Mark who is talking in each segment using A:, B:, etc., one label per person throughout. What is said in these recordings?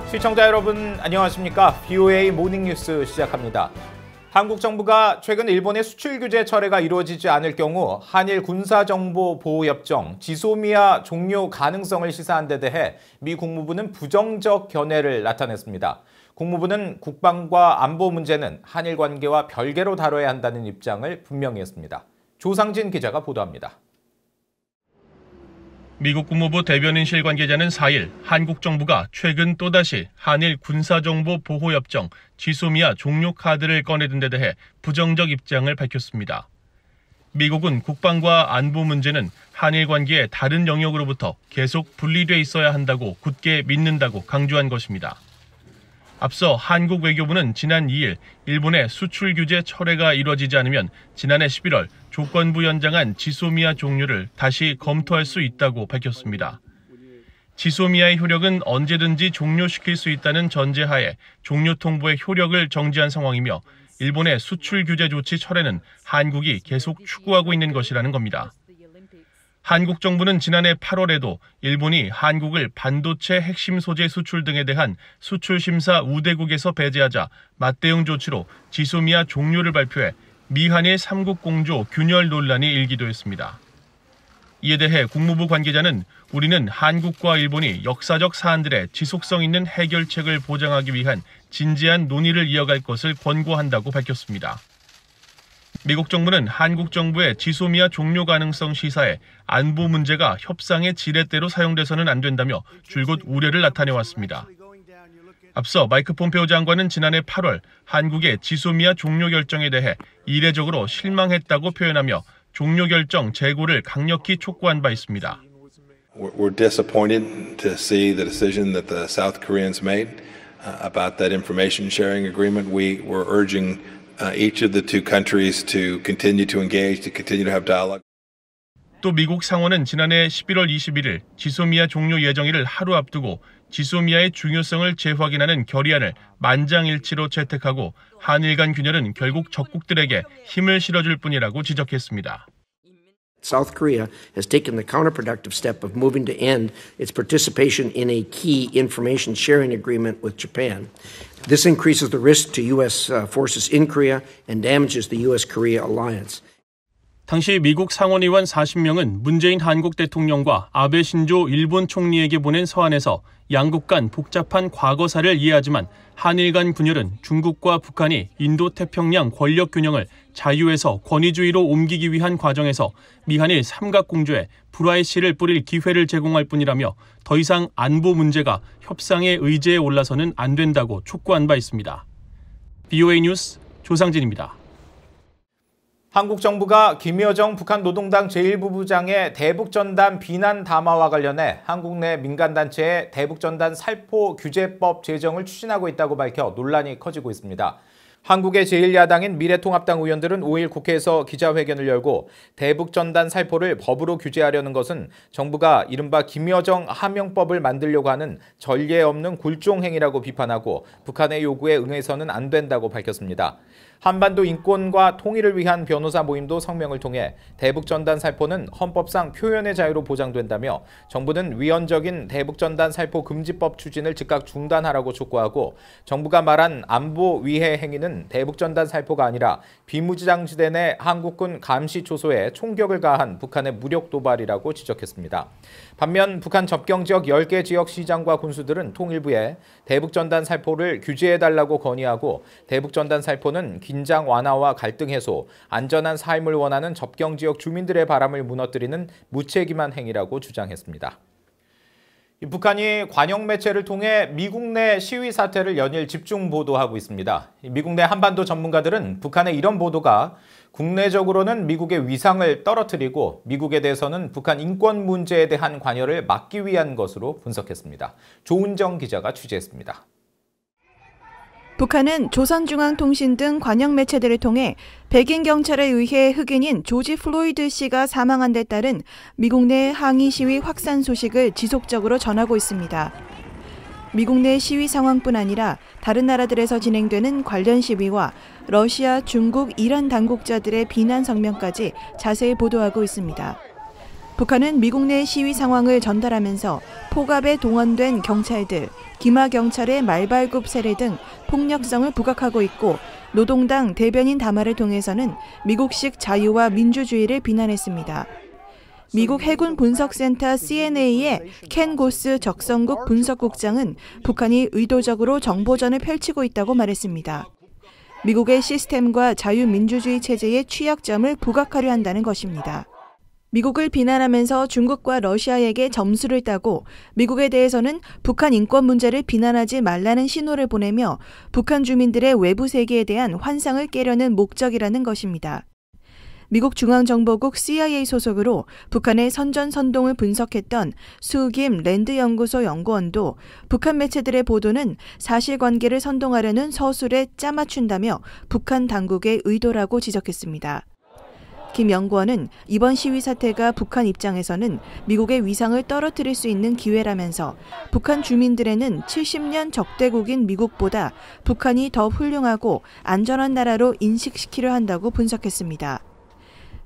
A: 시청자 여러분 안녕하십니까? BOA 모닝뉴스 시작합니다. 한국 정부가 최근 일본의 수출 규제 철회가 이루어지지 않을 경우 한일 군사정보보호협정 지소미아 종료 가능성을 시사한 데 대해 미 국무부는 부정적 견해를 나타냈습니다. 국무부는 국방과 안보 문제는 한일 관계와 별개로 다뤄야 한다는 입장을 분명히 했습니다. 조상진 기자가 보도합니다.
B: 미국 국무부 대변인실 관계자는 4일 한국 정부가 최근 또다시 한일 군사정보보호협정 지소미아 종료 카드를 꺼내든 데 대해 부정적 입장을 밝혔습니다. 미국은 국방과 안보 문제는 한일 관계의 다른 영역으로부터 계속 분리돼 있어야 한다고 굳게 믿는다고 강조한 것입니다. 앞서 한국 외교부는 지난 2일 일본의 수출 규제 철회가 이뤄지지 않으면 지난해 11월 조건부 연장한 지소미아 종료를 다시 검토할 수 있다고 밝혔습니다. 지소미아의 효력은 언제든지 종료시킬 수 있다는 전제하에 종료 통보의 효력을 정지한 상황이며 일본의 수출 규제 조치 철회는 한국이 계속 추구하고 있는 것이라는 겁니다. 한국 정부는 지난해 8월에도 일본이 한국을 반도체 핵심 소재 수출 등에 대한 수출 심사 우대국에서 배제하자 맞대응 조치로 지소미아 종료를 발표해 미한일 3국 공조 균열 논란이 일기도 했습니다. 이에 대해 국무부 관계자는 우리는 한국과 일본이 역사적 사안들의 지속성 있는 해결책을 보장하기 위한 진지한 논의를 이어갈 것을 권고한다고 밝혔습니다. 미국 정부는 한국 정부의 지소미아 종료 가능성 시사에 안보 문제가 협상의 지렛대로 사용돼서는 안 된다며 줄곧 우려를 나타내왔습니다. 앞서 마이크 폼페오 장관은 지난해 8월 한국의 지소미아 종료 결정에 대해 이례적으로 실망했다고 표현하며 종료 결정 재고를 강력히 촉구한 바 있습니다.
C: We're disappointed to see the decision that the South Koreans made about that information sharing agreement. We were urging each of the two countries to continue to engage, to continue to have dialogue.
B: 또 미국 상원은 지난해 11월 21일 지소미아 종료 예정일을 하루 앞두고 지소미아의 중요성을 재확인하는 결의안을 만장일치로 채택하고 한일 간 균열은 결국 적국들에게 힘을 실어줄 뿐이라고 지적했습니다.
D: South Korea has taken the counterproductive step of moving to end its participation in a key information sharing agreement with Japan. This increases the risk to U.S. forces in Korea and damages the U.S.-Korea alliance.
B: 당시 미국 상원의원 40명은 문재인 한국 대통령과 아베 신조 일본 총리에게 보낸 서한에서 양국 간 복잡한 과거사를 이해하지만 한일 간 분열은 중국과 북한이 인도태평양 권력 균형을 자유에서 권위주의로 옮기기 위한 과정에서 미한일 삼각공조에 불화의 씨를 뿌릴 기회를 제공할 뿐이라며 더 이상 안보 문제가 협상의 의제에 올라서는 안 된다고 촉구한 바 있습니다. BOA 뉴스 조상진입니다.
A: 한국 정부가 김여정 북한 노동당 제1부부장의 대북전단 비난 담화와 관련해 한국 내 민간단체의 대북전단 살포 규제법 제정을 추진하고 있다고 밝혀 논란이 커지고 있습니다. 한국의 제1야당인 미래통합당 의원들은 5일 국회에서 기자회견을 열고 대북전단 살포를 법으로 규제하려는 것은 정부가 이른바 김여정 하명법을 만들려고 하는 전례 없는 굴종행위라고 비판하고 북한의 요구에 응해서는 안 된다고 밝혔습니다. 한반도 인권과 통일을 위한 변호사 모임도 성명을 통해 대북전단 살포는 헌법상 표현의 자유로 보장된다며 정부는 위헌적인 대북전단 살포 금지법 추진을 즉각 중단하라고 촉구하고 정부가 말한 안보 위해 행위는 대북전단 살포가 아니라 비무장지대 내 한국군 감시 초소에 총격을 가한 북한의 무력 도발이라고 지적했습니다. 반면 북한 접경지역 10개 지역 시장과 군수들은 통일부에 대북전단 살포를 규제해달라고 건의하고 대북전단 살포는 긴장 완화와 갈등 해소, 안전한 삶을 원하는 접경지역 주민들의 바람을 무너뜨리는 무책임한 행위라고 주장했습니다. 북한이 관영 매체를 통해 미국 내 시위 사태를 연일 집중 보도하고 있습니다. 미국 내 한반도 전문가들은 북한의 이런 보도가 국내적으로는 미국의 위상을 떨어뜨리고 미국에 대해서는 북한 인권 문제에 대한 관여를 막기 위한 것으로 분석했습니다. 조은정 기자가 취재했습니다.
E: 북한은 조선중앙통신 등 관영 매체들을 통해 백인 경찰에 의해 흑인인 조지 플로이드 씨가 사망한 데 따른 미국 내 항의 시위 확산 소식을 지속적으로 전하고 있습니다. 미국 내 시위 상황뿐 아니라 다른 나라들에서 진행되는 관련 시위와 러시아, 중국, 이란 당국자들의 비난 성명까지 자세히 보도하고 있습니다. 북한은 미국 내 시위 상황을 전달하면서 포갑에 동원된 경찰들, 기마 경찰의 말발굽 세례 등 폭력성을 부각하고 있고 노동당 대변인 담화를 통해서는 미국식 자유와 민주주의를 비난했습니다. 미국 해군 분석센터 CNA의 켄 고스 적성국 분석국장은 북한이 의도적으로 정보전을 펼치고 있다고 말했습니다. 미국의 시스템과 자유민주주의 체제의 취약점을 부각하려 한다는 것입니다. 미국을 비난하면서 중국과 러시아에게 점수를 따고 미국에 대해서는 북한 인권 문제를 비난하지 말라는 신호를 보내며 북한 주민들의 외부 세계에 대한 환상을 깨려는 목적이라는 것입니다. 미국 중앙정보국 CIA 소속으로 북한의 선전선동을 분석했던 수김 랜드연구소 연구원도 북한 매체들의 보도는 사실관계를 선동하려는 서술에 짜맞춘다며 북한 당국의 의도라고 지적했습니다. 김 연구원은 이번 시위 사태가 북한 입장에서는 미국의 위상을 떨어뜨릴 수 있는 기회라면서 북한 주민들에는 70년 적대국인 미국보다 북한이 더 훌륭하고 안전한 나라로 인식시키려 한다고 분석했습니다.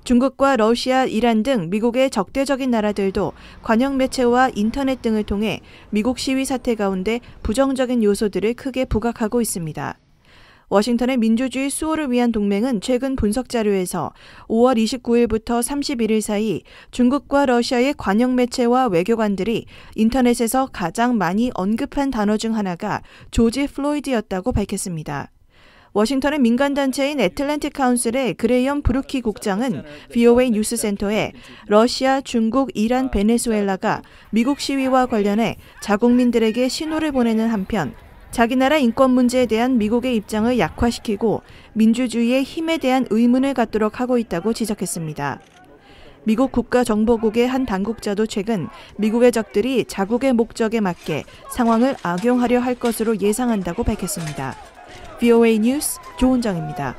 E: 중국과 러시아, 이란 등 미국의 적대적인 나라들도 관영 매체와 인터넷 등을 통해 미국 시위 사태 가운데 부정적인 요소들을 크게 부각하고 있습니다. 워싱턴의 민주주의 수호를 위한 동맹은 최근 분석 자료에서 5월 29일부터 31일 사이 중국과 러시아의 관영 매체와 외교관들이 인터넷에서 가장 많이 언급한 단어 중 하나가 조지 플로이드였다고 밝혔습니다. 워싱턴의 민간단체인 애틀랜틱 카운슬의 그레이엄 브루키 국장은 VOA 뉴스센터에 러시아, 중국, 이란, 베네수엘라가 미국 시위와 관련해 자국민들에게 신호를 보내는 한편 자기 나라 인권 문제에 대한 미국의 입장을 약화시키고 민주주의의 힘에 대한 의문을 갖도록 하고 있다고 지적했습니다. 미국 국가정보국의 한 당국자도 최근 미국의 적들이 자국의 목적에 맞게 상황을 악용하려 할 것으로 예상한다고 밝혔습니다. VOA 뉴스 조은정입니다.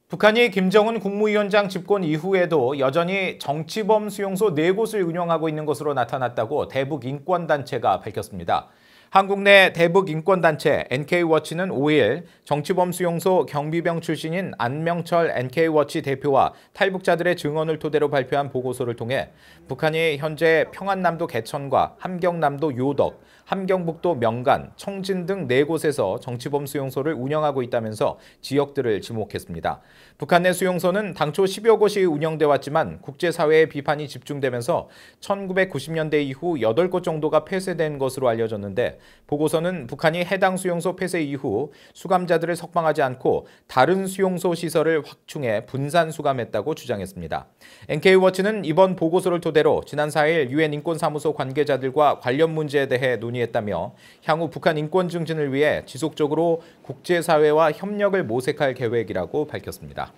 A: 북한이 김정은 국무위원장 집권 이후에도 여전히 정치범 수용소 4곳을 운영하고 있는 것으로 나타났다고 대북인권단체가 밝혔습니다. 한국 내 대북인권단체 NK워치는 5일 정치범 수용소 경비병 출신인 안명철 NK워치 대표와 탈북자들의 증언을 토대로 발표한 보고서를 통해 북한이 현재 평안남도 개천과 함경남도 요덕, 함경북도 명간, 청진 등 4곳에서 정치범 수용소를 운영하고 있다면서 지역들을 지목했습니다. 북한 내 수용소는 당초 10여 곳이 운영돼 왔지만 국제사회의 비판이 집중되면서 1990년대 이후 8곳 정도가 폐쇄된 것으로 알려졌는데 보고서는 북한이 해당 수용소 폐쇄 이후 수감자들을 석방하지 않고 다른 수용소 시설을 확충해 분산 수감했다고 주장했습니다. NK워치는 이번 보고서를 토대로 지난 4일 유엔 인권사무소 관계자들과 관련 문제에 대해 논의했다며 향후 북한 인권 증진을 위해 지속적으로 국제사회와 협력을 모색할 계획이라고 밝혔습니다.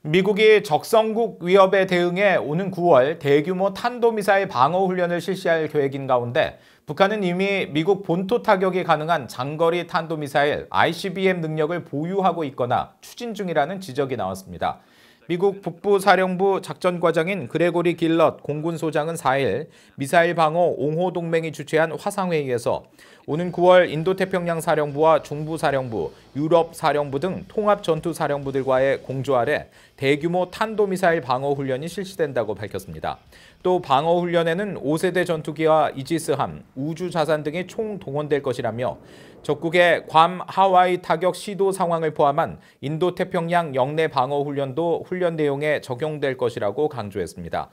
A: 미국이 적성국 위협에 대응해 오는 9월 대규모 탄도미사일 방어 훈련을 실시할 계획인 가운데 북한은 이미 미국 본토 타격이 가능한 장거리 탄도미사일 ICBM 능력을 보유하고 있거나 추진 중이라는 지적이 나왔습니다. 미국 북부사령부 작전과장인 그레고리 길럿 공군소장은 4일 미사일 방어 옹호 동맹이 주최한 화상회의에서 오는 9월 인도태평양 사령부와 중부사령부, 유럽사령부 등 통합전투사령부들과의 공조 아래 대규모 탄도미사일 방어 훈련이 실시된다고 밝혔습니다. 또 방어 훈련에는 5세대 전투기와 이지스함, 우주자산 등이 총동원될 것이라며 적국의 괌, 하와이 타격 시도 상황을 포함한 인도태평양 영내 방어 훈련도 훈련 내용에 적용될 것이라고 강조했습니다.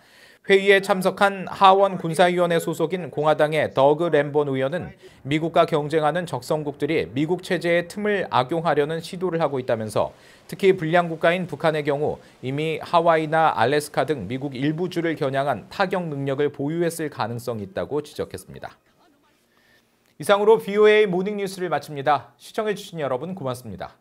A: 회의에 참석한 하원 군사위원회 소속인 공화당의 더그 램본 의원은 미국과 경쟁하는 적성국들이 미국 체제의 틈을 악용하려는 시도를 하고 있다면서 특히 불량 국가인 북한의 경우 이미 하와이나 알래스카 등 미국 일부 주를 겨냥한 타격 능력을 보유했을 가능성이 있다고 지적했습니다. 이상으로 VOA 모닝뉴스를 마칩니다. 시청해주신 여러분 고맙습니다.